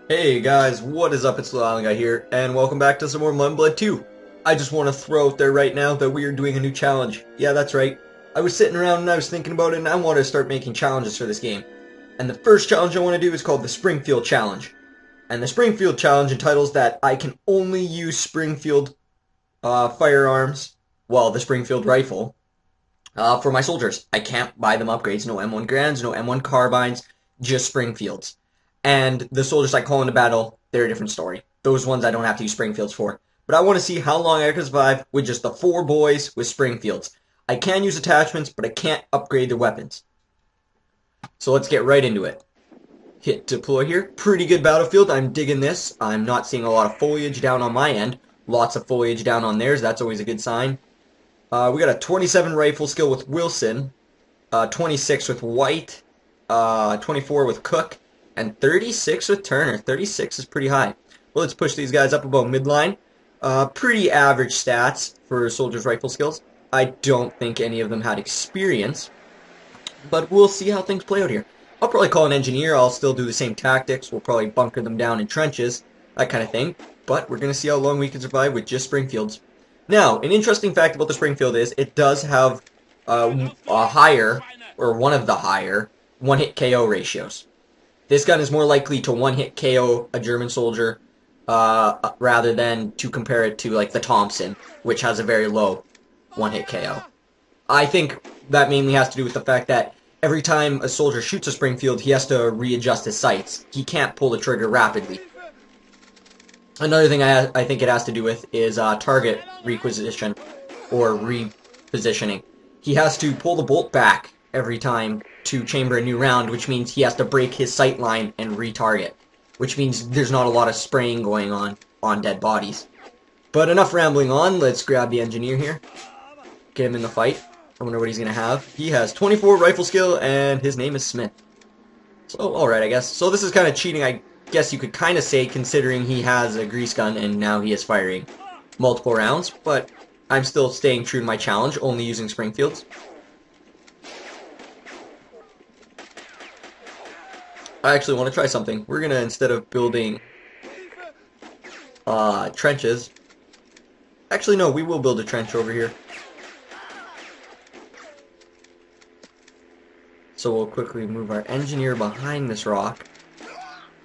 Hey guys, what is up? It's Little Island Guy here, and welcome back to some more Mud and Blood 2. I just want to throw out there right now that we are doing a new challenge. Yeah, that's right. I was sitting around and I was thinking about it, and I wanted to start making challenges for this game. And the first challenge I want to do is called the Springfield Challenge. And the Springfield Challenge entitles that I can only use Springfield firearms, well, the Springfield rifle, for my soldiers. I can't buy them upgrades, no M1 Grands, no M1 Carbines, just Springfields. And the soldiers I call into battle, they're a different story. Those ones I don't have to use Springfields for. But I want to see how long I can survive with just the 4 boys with Springfields. I can use attachments, but I can't upgrade their weapons. So let's get right into it. Hit deploy here. Pretty good battlefield. I'm digging this. I'm not seeing a lot of foliage down on my end. Lots of foliage down on theirs. That's always a good sign. We got a 27 rifle skill with Wilson, 26 with White, 24 with Cook, and 36 with Turner. 36 is pretty high. Well, let's push these guys up about midline. Pretty average stats for soldiers' rifle skills. I don't think any of them had experience, but we'll see how things play out here. I'll probably call an engineer. I'll still do the same tactics. We'll probably bunker them down in trenches, that kind of thing. But we're going to see how long we can survive with just Springfields. Now, an interesting fact about the Springfield is it does have a higher, or one of the higher, one-hit KO ratios. This gun is more likely to one-hit KO a German soldier rather than to compare it to like the Thompson, which has a very low one-hit KO. I think that mainly has to do with the fact that every time a soldier shoots a Springfield, he has to readjust his sights. He can't pull the trigger rapidly. Another thing I think it has to do with is target requisition or repositioning. He has to pull the bolt back every time to chamber a new round, which means he has to break his sight line and retarget, which means there's not a lot of spraying going on dead bodies. But enough rambling on, let's grab the engineer here. Get him in the fight. I wonder what he's going to have. He has 24 rifle skill, and his name is Smith. So, alright, I guess. So this is kind of cheating, I guess you could kind of say, considering he has a grease gun and now he is firing multiple rounds, but I'm still staying true to my challenge, only using Springfields. I actually want to try something. We're gonna, instead of building trenches, actually no, we will build a trench over here. So we'll quickly move our engineer behind this rock.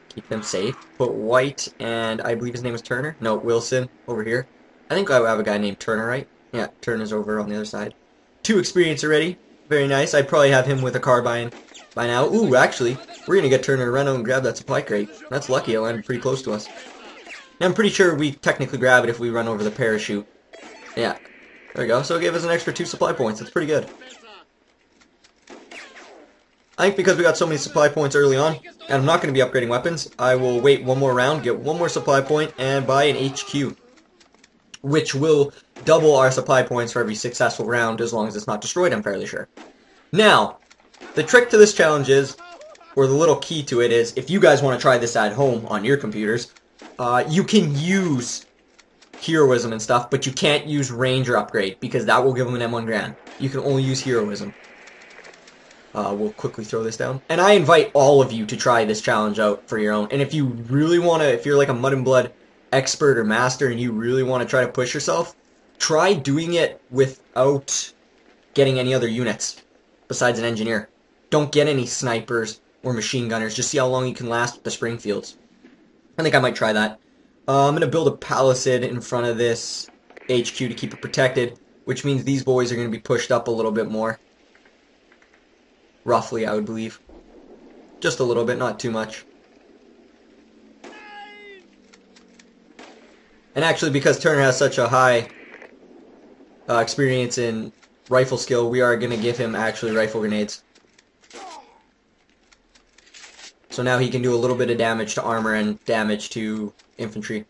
Keep them safe. Put White and I believe his name is Turner. No, Wilson over here. I think I have a guy named Turner, right? Yeah, Turner's over on the other side. 2 experience already. Very nice. I'd probably have him with a carbine by now. Ooh, actually, we're going to get Turner to run out and grab that supply crate. That's lucky. It landed pretty close to us. Now, I'm pretty sure we technically grab it if we run over the parachute. Yeah. There we go. So it gave us an extra 2 supply points. That's pretty good. I think because we got so many supply points early on, and I'm not going to be upgrading weapons, I will wait one more round, get one more supply point, and buy an HQ, which will double our supply points for every successful round as long as it's not destroyed, I'm fairly sure. Now, the trick to this challenge is, or the little key to it is, if you guys want to try this at home on your computers, you can use heroism and stuff, but you can't use Ranger upgrade, because that will give them an M1 Grand. You can only use heroism. We'll quickly throw this down. And I invite all of you to try this challenge out for your own. And if you really want to, if you're like a Mud and Blood expert or master and you really want to try to push yourself, try doing it without getting any other units besides an engineer. Don't get any snipers or machine gunners. Just see how long you can last with the Springfields. I think I might try that. I'm going to build a palisade in front of this HQ to keep it protected, which means these boys are going to be pushed up a little bit more. Roughly, I would believe. Just a little bit, not too much. And actually, because Turner has such a high experience in rifle skill, we are going to give him actually rifle grenades. So now he can do a little bit of damage to armor and damage to infantry.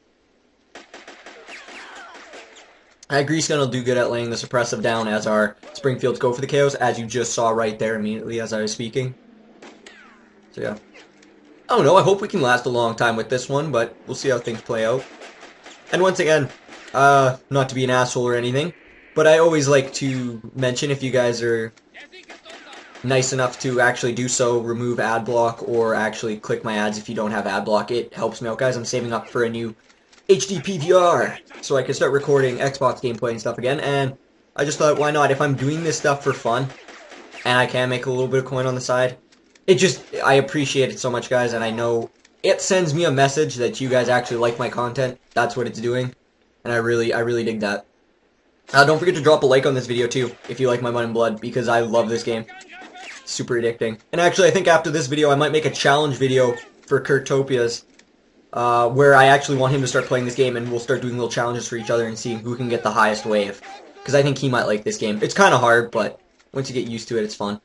Grease Gun will do good at laying the suppressive down as our Springfields go for the KOs, as you just saw right there immediately as I was speaking. So yeah. I don't know, I hope we can last a long time with this one, but we'll see how things play out. And once again, not to be an asshole or anything, but I always like to mention if you guys are nice enough to actually do so, remove ad block, or actually click my ads if you don't have ad block. It helps me out, guys. I'm saving up for a new HD PVR so I can start recording Xbox gameplay and stuff again, and I just thought, why not? If I'm doing this stuff for fun, and I can make a little bit of coin on the side, I appreciate it so much, guys, and I know it sends me a message that you guys actually like my content. That's what it's doing, and I really dig that. Don't forget to drop a like on this video, too, if you like my Mud and Blood, because I love this game. Super addicting. And actually, I think after this video, I might make a challenge video for Kurtopia's, where I actually want him to start playing this game, and we'll start doing little challenges for each other and seeing who can get the highest wave. Because I think he might like this game. It's kind of hard, but once you get used to it, it's fun.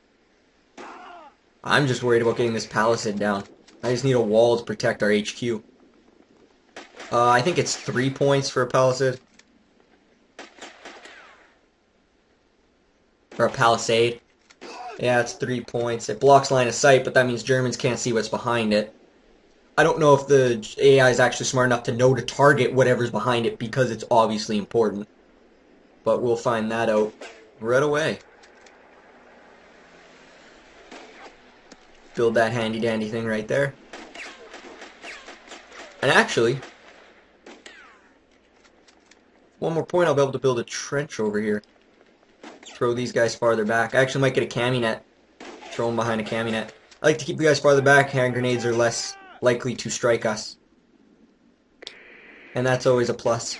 I'm just worried about getting this palisade down. I just need a wall to protect our HQ. I think it's 3 points for a palisade. Or a palisade. Yeah, it's 3 points. It blocks line of sight, but that means Germans can't see what's behind it. I don't know if the AI is actually smart enough to know to target whatever's behind it because it's obviously important. But we'll find that out right away. Build that handy dandy thing right there. And actually, one more point, I'll be able to build a trench over here. Throw these guys farther back. I actually might get a cami net. Throw them behind a cami net. I like to keep the guys farther back. Hand grenades are less likely to strike us. And that's always a plus.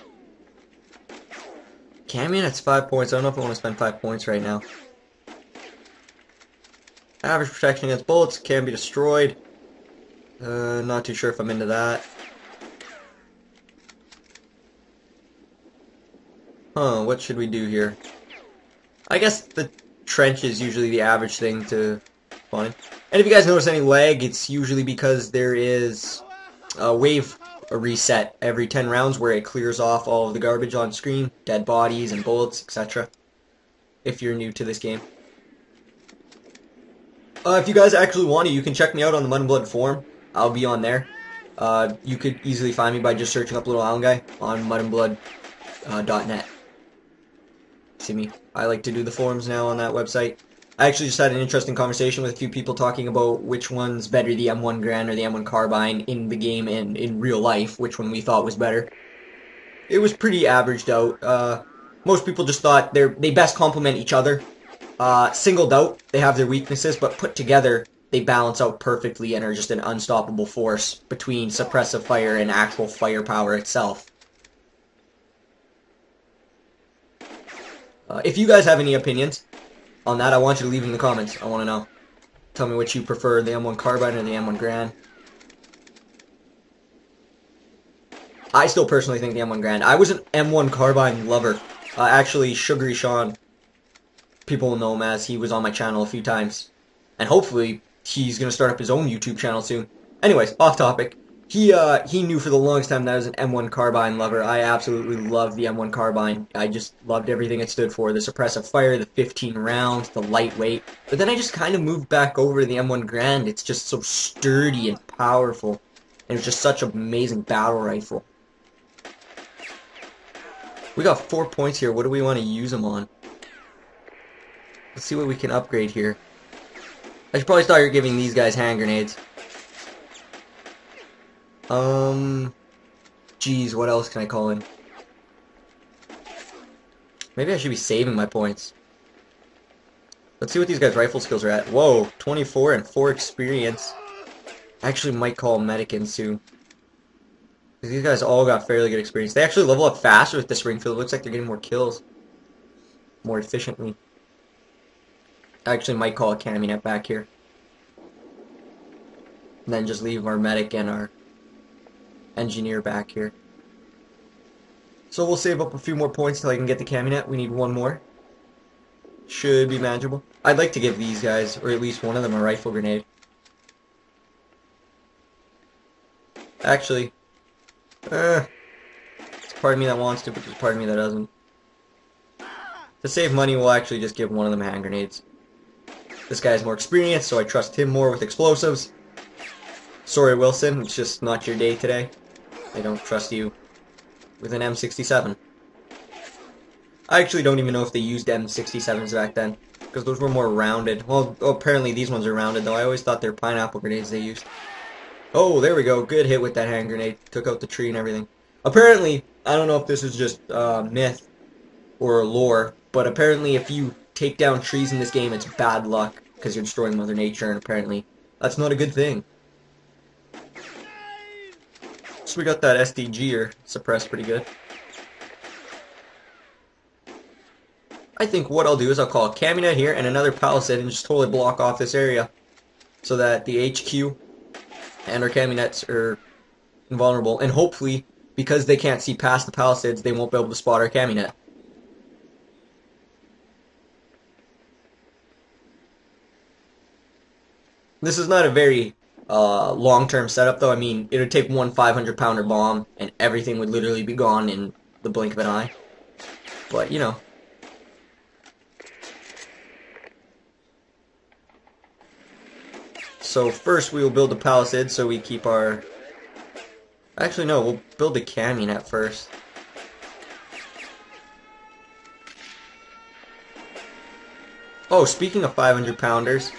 Cami net's 5 points. I don't know if I want to spend 5 points right now. Average protection against bullets can be destroyed. Not too sure if I'm into that. What should we do here? I guess the trench is usually the average thing to find. And if you guys notice any lag, it's usually because there is a wave reset every 10 rounds where it clears off all of the garbage on screen, dead bodies and bullets, etc. If you're new to this game. If you guys actually want to, you can check me out on the Mud and Blood forum. I'll be on there. You could easily find me by just searching up Little Island Guy on mudandblood.net. See me. I like to do the forums now on that website. I actually just had an interesting conversation with a few people talking about which one's better, the M1 Garand or the M1 Carbine in the game and in real life, which one we thought was better. It was pretty averaged out. Most people just thought they best complement each other. Singled out, they have their weaknesses, but put together, they balance out perfectly and are just an unstoppable force between suppressive fire and actual firepower itself. If you guys have any opinions on that, I want you to leave them in the comments. I want to know. Tell me which you prefer, the M1 Carbine or the M1 Garand. I still personally think the M1 Garand. I was an M1 Carbine lover. Actually, Sugary Sean, people will know him as, he was on my channel a few times. And hopefully, he's going to start up his own YouTube channel soon. Anyways, off topic. He knew for the longest time that I was an M1 Carbine lover. I absolutely loved the M1 Carbine. I just loved everything it stood for. The suppressive fire, the 15 rounds, the lightweight. But then I just kind of moved back over to the M1 Garand. It's just so sturdy and powerful. And it's just such an amazing battle rifle. We got 4 points here. What do we want to use them on? Let's see what we can upgrade here. I should probably start giving these guys hand grenades. Geez, what else can I call in? Maybe I should be saving my points. Let's see what these guys' rifle skills are at. Whoa, 24 and 4 experience. I actually might call medic in soon. These guys all got fairly good experience. They actually level up faster with the Springfield. It looks like they're getting more kills. More efficiently. I actually might call a cami net back here. And then just leave our medic and our engineer back here. So we'll save up a few more points till I can get the cami net. We need one more. Should be manageable. I'd like to give these guys, or at least one of them, a rifle grenade. Actually, there's part of me that wants to, but there's part of me that doesn't. To save money, we'll actually just give one of them hand grenades. This guy has more experience, so I trust him more with explosives. Sorry, Wilson, it's just not your day today. I don't trust you with an M67. I actually don't even know if they used M67s back then. because those were more rounded. Well, apparently these ones are rounded, though. I always thought they're pineapple grenades they used. Oh, there we go. Good hit with that hand grenade. Took out the tree and everything. Apparently, I don't know if this is just myth or lore, but apparently if you take down trees in this game, it's bad luck because you're destroying Mother Nature, and apparently that's not a good thing. So we got that SDG suppressed pretty good. I think what I'll do is I'll call a Camunet here and another Palisade and just totally block off this area so that the HQ and our Camunets are invulnerable, and hopefully, because they can't see past the Palisades, they won't be able to spot our Camunet. This is not a very long-term setup, though. I mean, it would take one 500-pounder bomb, and everything would literally be gone in the blink of an eye. But, you know. So first we will build a palisade so we keep our... Actually, no, we'll build the Camunet first. Oh, speaking of 500-pounders,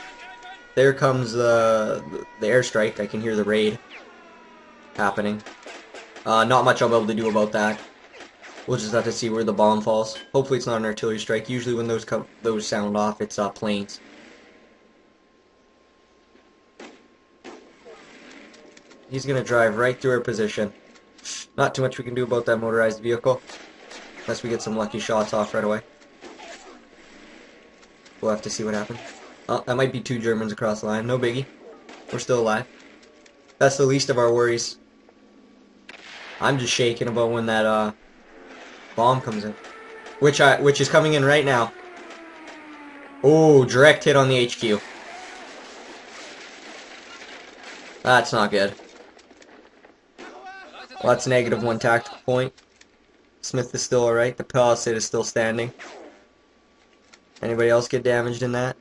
there comes the airstrike. I can hear the raid happening. Not much I'll be able to do about that. We'll just have to see where the bomb falls. Hopefully it's not an artillery strike. Usually when those sound off, it's planes. He's going to drive right through our position. Not too much we can do about that motorized vehicle. Unless we get some lucky shots off right away. We'll have to see what happens. Oh, that might be 2 Germans across the line. No biggie. We're still alive. That's the least of our worries. I'm just shaking about when that bomb comes in. Which is coming in right now. Oh, direct hit on the HQ. That's not good. Well, that's -1 tactical point. Smith is still alright. The Palisade is still standing. Anybody else get damaged in that?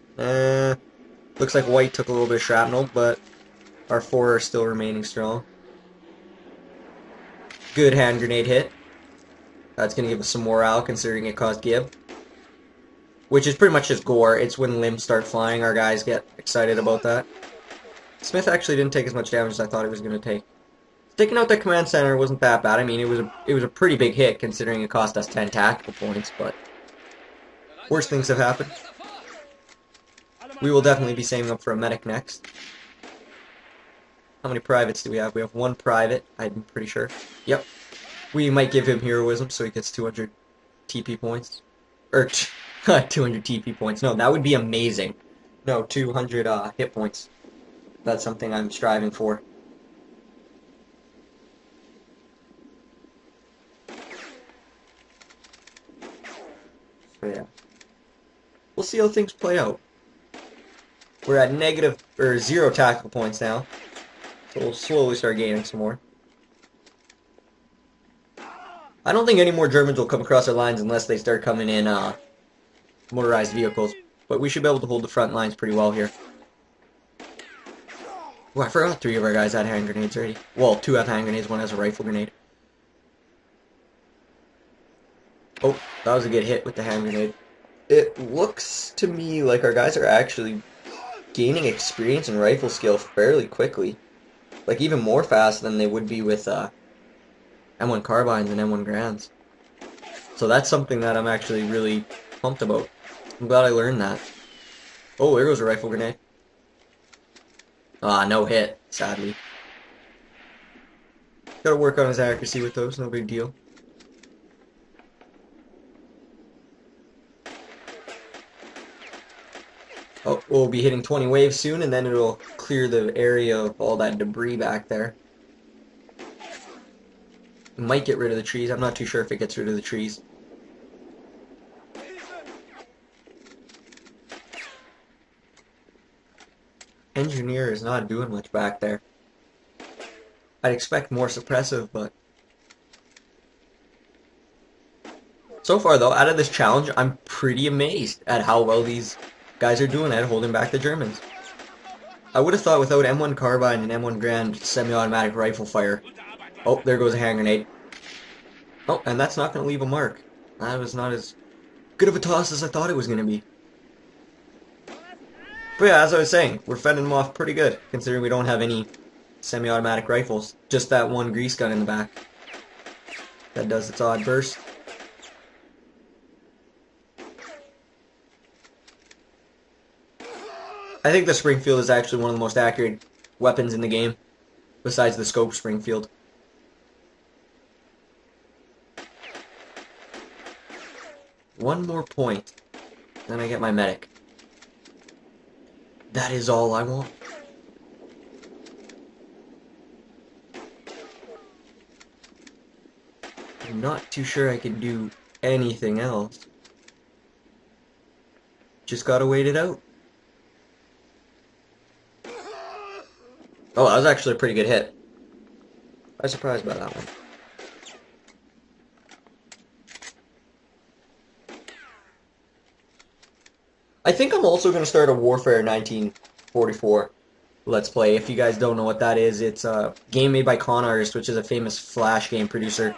Looks like White took a little bit of shrapnel, but our 4 are still remaining strong. Good hand grenade hit. That's going to give us some morale considering it caused Gib. Which is pretty much just gore. It's when limbs start flying, our guys get excited about that. Smith actually didn't take as much damage as I thought he was going to take. Taking out the command center wasn't that bad. I mean, it was a pretty big hit considering it cost us 10 tactical points, but worse things have happened. We will definitely be saving up for a medic next. How many privates do we have? We have 1 private, I'm pretty sure. Yep. We might give him heroism so he gets 200 TP points. Or 200 TP points. No, that would be amazing. No, 200 hit points. That's something I'm striving for. So yeah. We'll see how things play out. We're at -0 tactical points now. So we'll slowly start gaining some more. I don't think any more Germans will come across our lines unless they start coming in motorized vehicles. But we should be able to hold the front lines pretty well here. Oh, I forgot 3 of our guys had hand grenades already. Well, 2 have hand grenades, 1 has a rifle grenade. Oh, that was a good hit with the hand grenade. It looks to me like our guys are actually gaining experience and rifle skill fairly quickly. Like, even more fast than they would be with M1 carbines and M1 Grands. So that's something that I'm actually really pumped about. I'm glad I learned that. Oh, there goes a rifle grenade. No hit, sadly. Gotta work on his accuracy with those, no big deal. Oh, we'll be hitting 20 waves soon, and then it'll clear the area of all that debris back there. It might get rid of the trees. I'm not too sure if it gets rid of the trees. Engineer is not doing much back there. I'd expect more suppressive, but... So far, though, out of this challenge, I'm pretty amazed at how well these guys are doing at holding back the Germans. I would have thought without M1 carbine and M1 Grand semi-automatic rifle fire... Oh, there goes a hand grenade. Oh, and that's not going to leave a mark. That was not as good of a toss as I thought it was going to be. But yeah, as I was saying, we're fending them off pretty good, considering we don't have any semi-automatic rifles. Just that one grease gun in the back that does its odd burst. I think the Springfield is actually one of the most accurate weapons in the game, besides the scope Springfield. One more point, then I get my medic. That is all I want. I'm not too sure I can do anything else. Just gotta wait it out. Oh, that was actually a pretty good hit. I was surprised by that one. I think I'm also going to start a Warfare 1944 Let's Play. If you guys don't know what that is, it's a game made by Con Artist, which is a famous Flash game producer.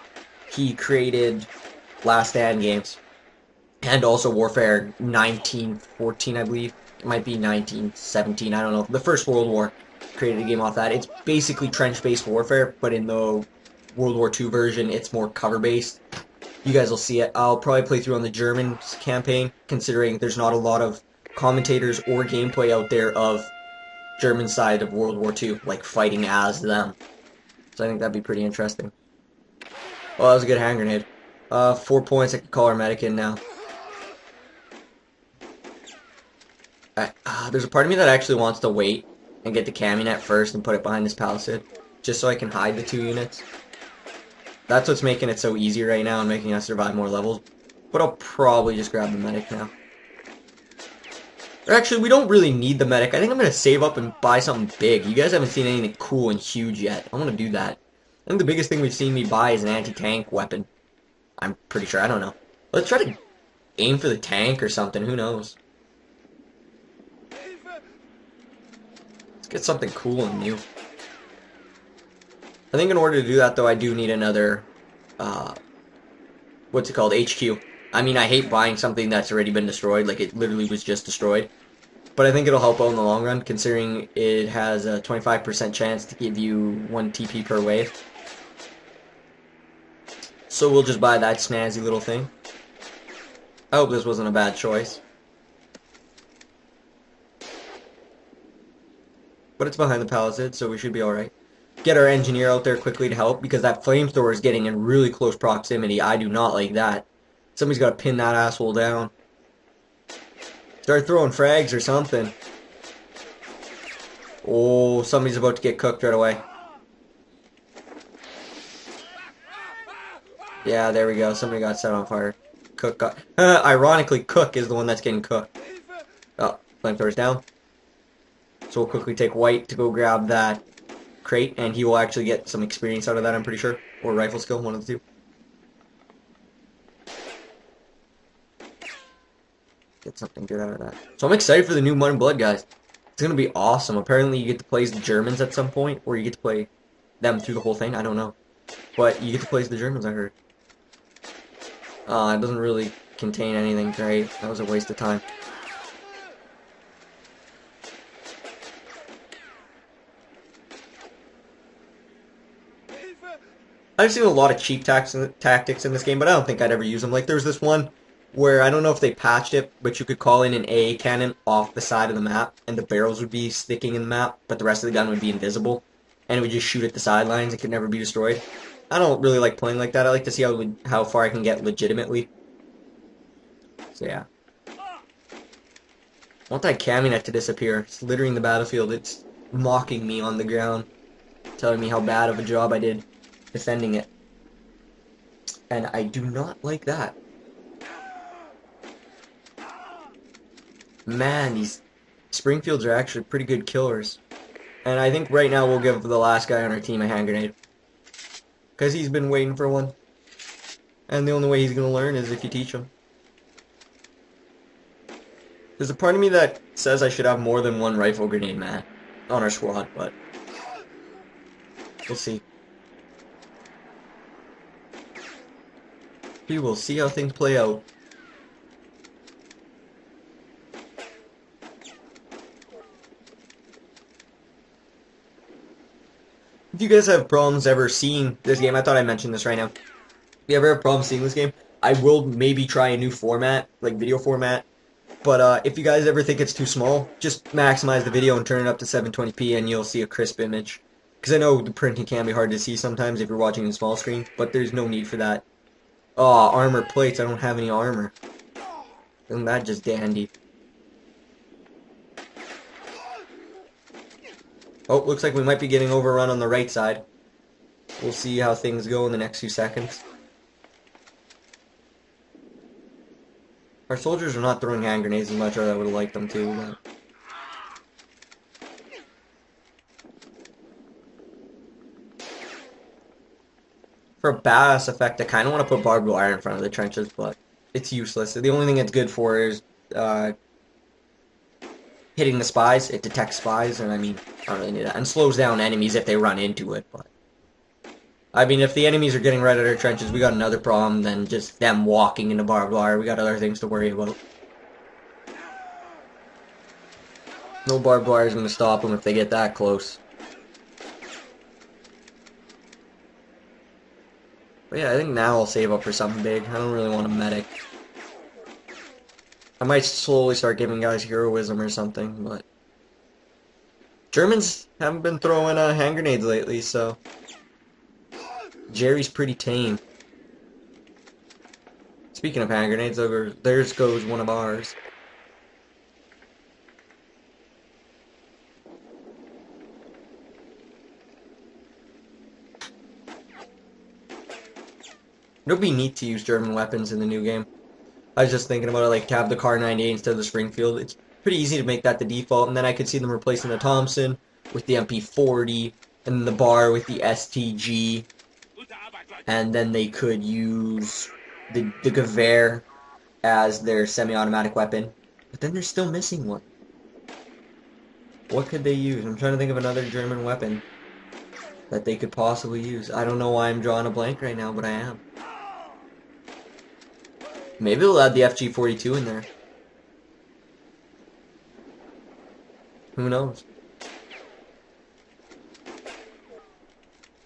He created Last Stand games. And also Warfare 1914, I believe. It might be 1917, I don't know. The First World War created a game off that. It's basically trench-based warfare, but in the World War II version, it's more cover-based. You guys will see it. I'll probably play through on the German campaign, considering there's not a lot of commentators or gameplay out there of German side of World War II, like fighting as them. So I think that'd be pretty interesting. Oh, that was a good hand grenade. 4 points, I can call our medic in now. There's a part of me that actually wants to wait and get the Camunet first and put it behind this palisade, just so I can hide the 2 units. That's what's making it so easy right now and making us survive more levels. But I'll probably just grab the medic now. Or actually, we don't really need the medic. I think I'm going to save up and buy something big. You guys haven't seen anything cool and huge yet. I want to do that. I think the biggest thing we've seen me buy is an anti-tank weapon. I'm pretty sure. I don't know. Let's try to aim for the tank or something. Who knows? Let's get something cool and new. I think in order to do that, though, I do need another, what's it called, HQ. I mean, I hate buying something that's already been destroyed, like it literally was just destroyed. But I think it'll help out in the long run, considering it has a 25% chance to give you 1 TP per wave. So we'll just buy that snazzy little thing. I hope this wasn't a bad choice. But it's behind the palisade, so we should be alright. Get our engineer out there quickly to help, because that flamethrower is getting in really close proximity. I do not like that. Somebody's got to pin that asshole down. Start throwing frags or something. Oh, somebody's about to get cooked right away. Yeah, there we go. Somebody got set on fire. Cook got... ironically, Cook is the one that's getting cooked. Oh, flamethrower's down. So we'll quickly take White to go grab that crate, and he will actually get some experience out of that, I'm pretty sure. Or rifle skill, one of the two. Get something good out of that. So I'm excited for the new Mud and Blood, guys. It's going to be awesome. Apparently you get to play as the Germans at some point, or you get to play them through the whole thing. I don't know. But you get to play as the Germans, I heard. It doesn't really contain anything great. That was a waste of time. I've seen a lot of cheap tactics in this game, but I don't think I'd ever use them. Like, there's this one where, I don't know if they patched it, but you could call in an AA cannon off the side of the map, and the barrels would be sticking in the map, but the rest of the gun would be invisible, and it would just shoot at the sidelines. It could never be destroyed. I don't really like playing like that. I like to see how far I can get legitimately. So, yeah. I want that Camunet to disappear. It's littering the battlefield. It's mocking me on the ground, telling me how bad of a job I did defending it. And I do not like that. Man, these Springfields are actually pretty good killers. And I think right now we'll give the last guy on our team a hand grenade. Because he's been waiting for one. And the only way he's going to learn is if you teach him. There's a part of me that says I should have more than one rifle grenade man on our squad, but we'll see. We will see how things play out. If you guys have problems ever seeing this game, I thought I mentioned this right now. If you ever have problems seeing this game, I will maybe try a new format, like video format. But if you guys ever think it's too small, just maximize the video and turn it up to 720p and you'll see a crisp image. Because I know the printing can be hard to see sometimes if you're watching in small screen, but there's no need for that. Oh, armor plates. I don't have any armor. Isn't that just dandy? Oh, looks like we might be getting overrun on the right side. We'll see how things go in the next few seconds. Our soldiers are not throwing hand grenades as much as I would have liked them to, but... For a badass effect, I kind of want to put barbed wire in front of the trenches, but it's useless. The only thing it's good for is hitting the spies. It detects spies, and I mean, I don't really need that. And slows down enemies if they run into it, but... I mean, if the enemies are getting right at our trenches, we got another problem than just them walking into barbed wire. We got other things to worry about. No barbed wire is going to stop them if they get that close. But yeah, I think now I'll save up for something big. I don't really want a medic. I might slowly start giving guys heroism or something, but... Germans haven't been throwing hand grenades lately, so... Jerry's pretty tame. Speaking of hand grenades, there goes one of ours. It would be neat to use German weapons in the new game. I was just thinking about it, like to have the Car 98 instead of the Springfield. It's pretty easy to make that the default, and then I could see them replacing the Thompson with the MP40, and the bar with the STG, and then they could use the Gewehr as their semi-automatic weapon. But then they're still missing one. What could they use? I'm trying to think of another German weapon that they could possibly use. I don't know why I'm drawing a blank right now, but I am. Maybe they'll add the FG-42 in there. Who knows?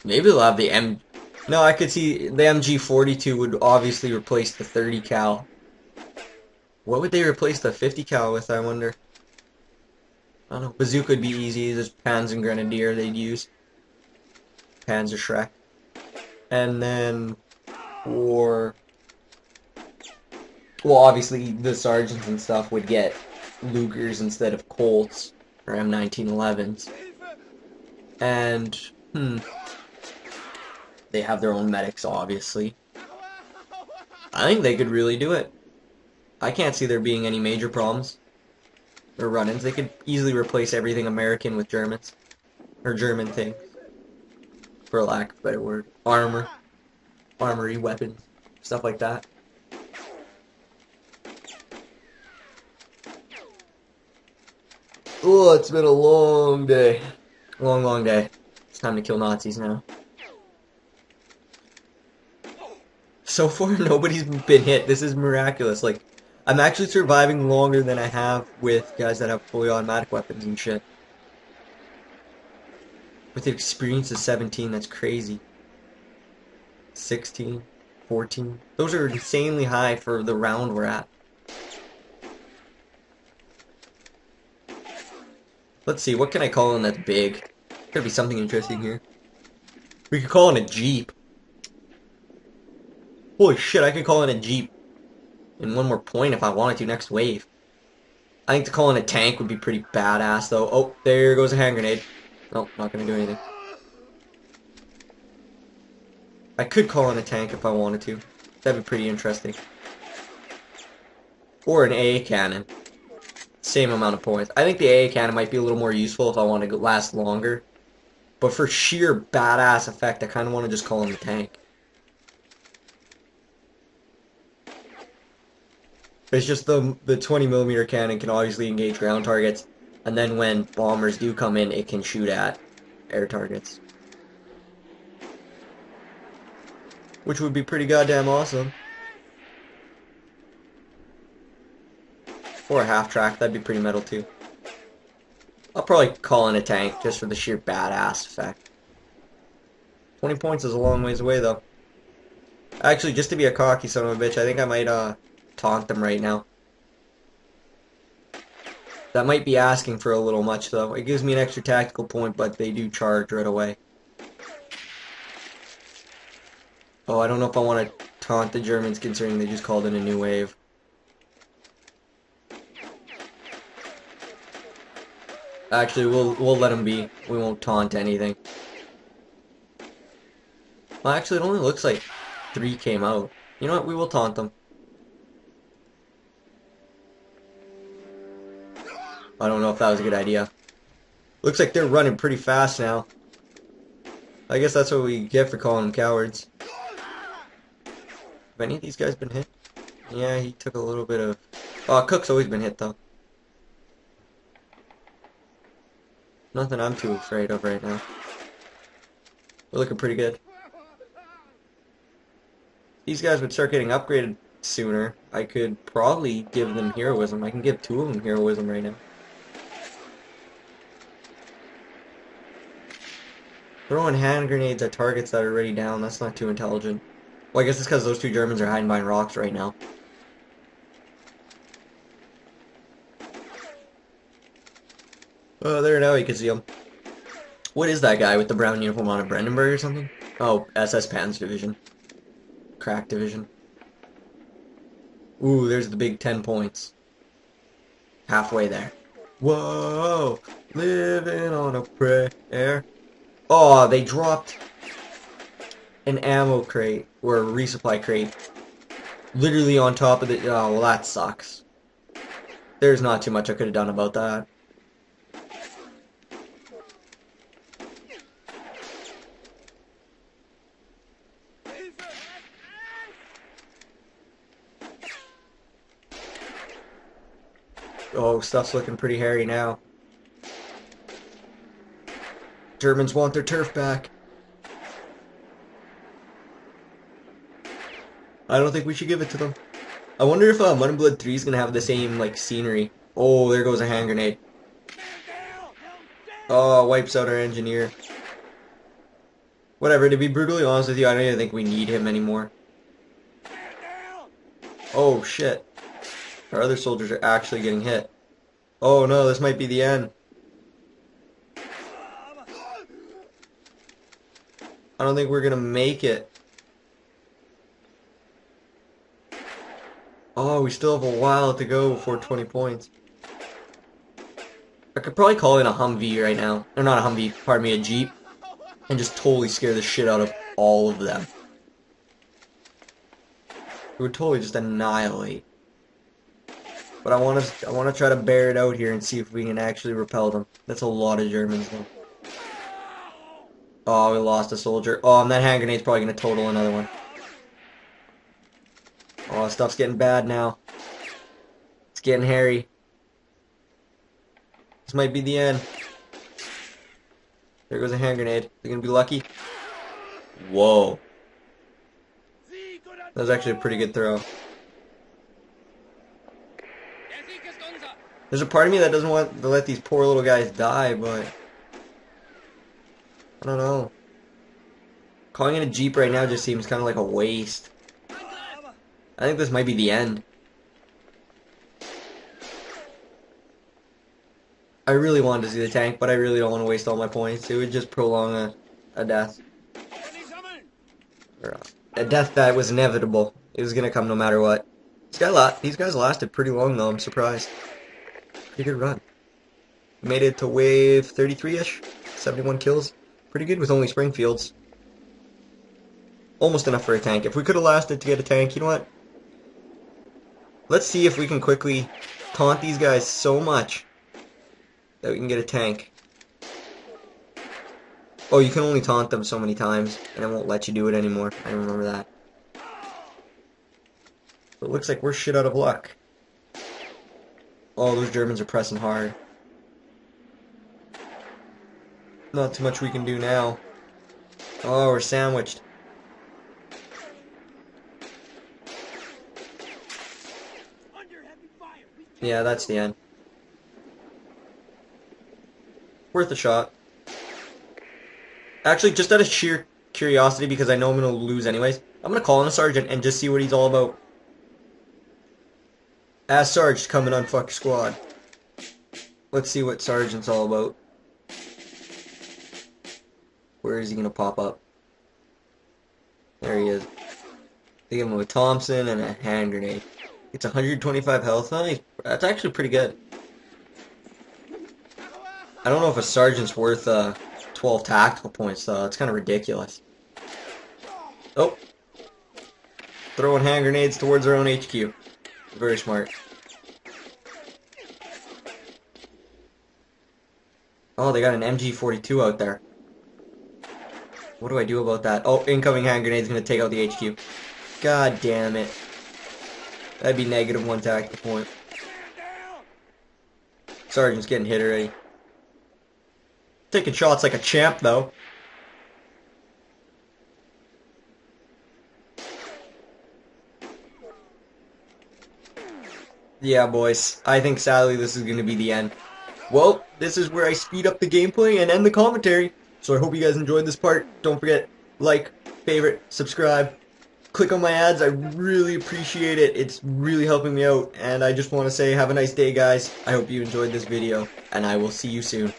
Maybe they'll have the M... No, I could see the MG-42 would obviously replace the 30 cal. What would they replace the 50 cal with, I wonder? I don't know. Bazooka would be easy. There's Panzer Grenadier they'd use. Panzer Shrek. And then for... Well, obviously the sergeants and stuff would get Lugers instead of Colts or M1911s. And, they have their own medics, obviously. I think they could really do it. I can't see there being any major problems or run-ins. They could easily replace everything American with Germans. Or German things. For lack of a better word. Armor. Armory, weapons. Stuff like that. Oh, it's been a long day. Long, long day. It's time to kill Nazis now. So far, nobody's been hit. This is miraculous. Like, I'm actually surviving longer than I have with guys that have fully automatic weapons and shit. With the experience of 17, that's crazy. 16, 14. Those are insanely high for the round we're at. Let's see, what can I call in that's big? Gotta be something interesting here. We could call in a Jeep. Holy shit, I could call in a Jeep. And one more point if I wanted to next wave. I think to call in a tank would be pretty badass though. Oh, there goes a hand grenade. Nope, not gonna do anything. I could call in a tank if I wanted to. That'd be pretty interesting. Or an AA cannon. Same amount of points. I think the AA cannon might be a little more useful if I want to last longer. But for sheer badass effect, I kind of want to just call in the tank. It's just the 20mm cannon can obviously engage ground targets, and then when bombers do come in, it can shoot at air targets. Which would be pretty goddamn awesome. Or a half-track, that'd be pretty metal too. I'll probably call in a tank just for the sheer badass effect. 20 points is a long ways away, though. Actually, just to be a cocky son of a bitch, I think I might, taunt them right now. That might be asking for a little much, though. It gives me an extra tactical point, but they do charge right away. Oh, I don't know if I want to taunt the Germans, considering they just called in a new wave. Actually, we'll let them be. We won't taunt anything. Well, actually, it only looks like 3 came out. You know what? We will taunt them. I don't know if that was a good idea. Looks like they're running pretty fast now. I guess that's what we get for calling them cowards. Have any of these guys been hit? Yeah, he took a little bit of... Oh, Cook's always been hit, though. Nothing I'm too afraid of right now. We're looking pretty good. These guys would start getting upgraded sooner. I could probably give them heroism. I can give 2 of them heroism right now. Throwing hand grenades at targets that are already down, that's not too intelligent. Well, I guess it's because those 2 Germans are hiding behind rocks right now. Oh, there now you can see him. What is that guy with the brown uniform on, a Brandenburg or something? Oh, SS Panzer Division. Crack Division. Ooh, there's the big 10 points. Halfway there. Whoa! Living on a prayer. Oh, they dropped an ammo crate, or a resupply crate, literally on top of the... Oh, well, that sucks. There's not too much I could have done about that. Oh, stuff's looking pretty hairy now. Germans want their turf back. I don't think we should give it to them. I wonder if Mud and Blood 3 is going to have the same, like, scenery. Oh, there goes a hand grenade. Oh, wipes out our engineer. Whatever, to be brutally honest with you, I don't even think we need him anymore. Oh, shit. Our other soldiers are actually getting hit. Oh, no, this might be the end. I don't think we're going to make it. Oh, we still have a while to go before 20 points. I could probably call in a Humvee right now. Or not a Humvee, pardon me, a Jeep. And just totally scare the shit out of all of them. It would totally just annihilate. But I want to try to bear it out here and see if we can actually repel them. That's a lot of Germans, though. Oh, we lost a soldier. Oh, and that hand grenade's probably going to total another one. Oh, stuff's getting bad now. It's getting hairy. This might be the end. There goes a hand grenade. They're going to be lucky. Whoa. That was actually a pretty good throw. There's a part of me that doesn't want to let these poor little guys die, but... I don't know. Calling in a Jeep right now just seems kind of like a waste. I think this might be the end. I really wanted to see the tank, but I really don't want to waste all my points. It would just prolong a death. Or a death that was inevitable. It was going to come no matter what. These guys lasted pretty long, though. I'm surprised. Pretty good run. Made it to wave 33-ish. 71 kills. Pretty good with only Springfields. Almost enough for a tank. If we could have lasted to get a tank, you know what? Let's see if we can quickly taunt these guys so much that we can get a tank. Oh, you can only taunt them so many times, and it won't let you do it anymore. I remember that. But it looks like we're shit out of luck. Oh, those Germans are pressing hard. Not too much we can do now. Oh, we're sandwiched. Yeah, that's the end. Worth a shot. Actually, just out of sheer curiosity because I know I'm going to lose anyways. I'm going to call in a sergeant and just see what he's all about. Ask Sarge to come and unfuck your squad. Let's see what Sergeant's all about. Where is he going to pop up? There he is. They give him a Thompson and a hand grenade. It's 125 health. That's actually pretty good. I don't know if a sergeant's worth 12 tactical points though. It's kind of ridiculous. Oh. Throwing hand grenades towards their own HQ. Very smart. Oh, they got an MG42 out there. What do I do about that? Oh, incoming hand grenade's gonna take out the HQ. God damn it. That'd be -1 tactical point. Sergeant's getting hit already. Taking shots like a champ, though. Yeah, boys. I think sadly this is going to be the end. Well, this is where I speed up the gameplay and end the commentary. So I hope you guys enjoyed this part. Don't forget, like, favorite, subscribe. Click on my ads. I really appreciate it. It's really helping me out. And I just want to say have a nice day, guys. I hope you enjoyed this video. And I will see you soon.